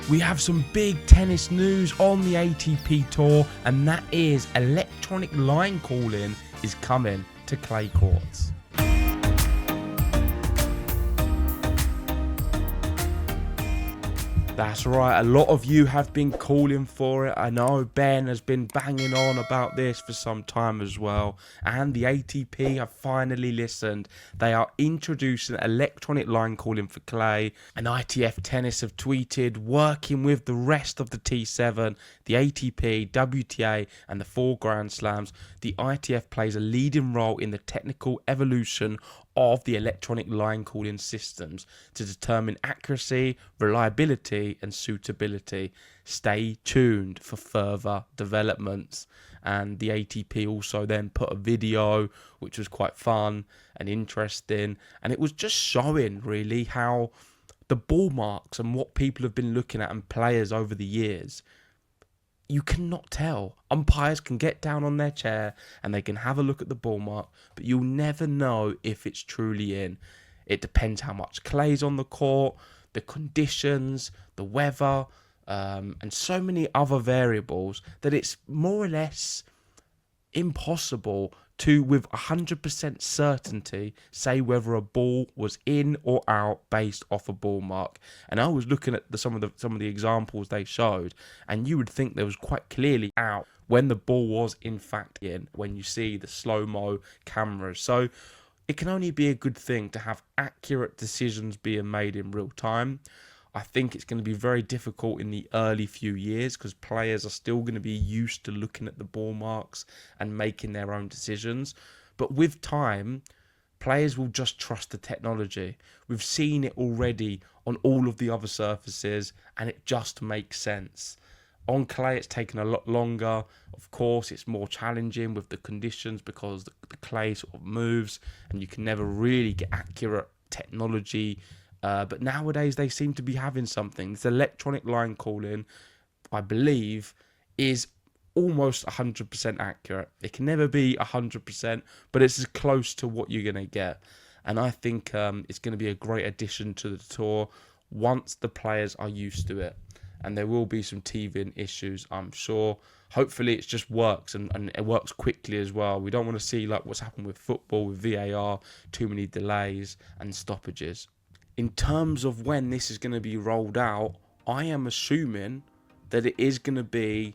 we have some big tennis news on the ATP Tour, and that is electronic line calling is coming to clay courts. That's right, a lot of you have been calling for it. I know Ben has been banging on about this for some time as well. And the ATP have finally listened. They are introducing electronic line calling for clay. And ITF Tennis have tweeted, working with the rest of the T7, the ATP, WTA and the 4 Grand Slams, the ITF plays a leading role in the technical evolution of the electronic line calling systems to determine accuracy, reliability and suitability. Stay tuned for further developments. And the ATP also then put a video which was quite fun and interesting, and it was just showing really how the ball marks and what people have been looking at and players over the years, you cannot tell. Umpires can get down on their chair and they can have a look at the ball mark, but you'll never know if it's truly in. It depends how much clay's on the court, the conditions, the weather, and so many other variables that it's more or less impossible to, with 100% certainty, say whether a ball was in or out based off a ball mark. And I was looking at some of the examples they showed, and you would think there was quite clearly out when the ball was in fact in, when you see the slow-mo cameras. So it can only be a good thing to have accurate decisions being made in real time. I think it's going to be very difficult in the early few years because players are still going to be used to looking at the ball marks and making their own decisions. But with time, players will just trust the technology. We've seen it already on all of the other surfaces, and it just makes sense. On clay, it's taken a lot longer. Of course, it's more challenging with the conditions because the clay sort of moves and you can never really get accurate technology. But nowadays, they seem to be having something. This electronic line calling, I believe, is almost 100% accurate. It can never be 100%, but it's as close to what you're going to get. And I think it's going to be a great addition to the tour once the players are used to it. And there will be some teething issues, I'm sure. Hopefully it just works and it works quickly as well. We don't want to see like what's happened with football, with VAR, too many delays and stoppages. In terms of when this is going to be rolled out, I am assuming that it is going to be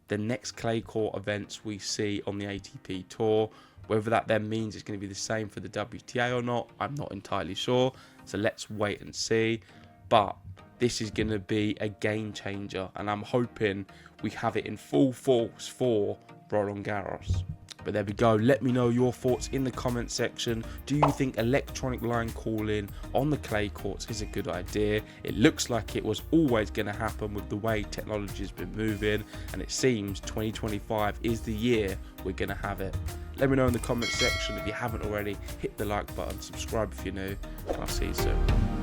the next clay court events we see on the ATP Tour. Whether that then means it's going to be the same for the WTA or not, I'm not entirely sure. So let's wait and see. But this is going to be a game changer, and I'm hoping we have it in full force for Roland Garros. But there we go. Let me know your thoughts in the comment section. Do you think electronic line calling on the clay courts is a good idea? It looks like it was always going to happen with the way technology has been moving, and it seems 2025 is the year we're going to have it. Let me know in the comment section. If you haven't already, hit the like button, subscribe if you're new, and I'll see you soon.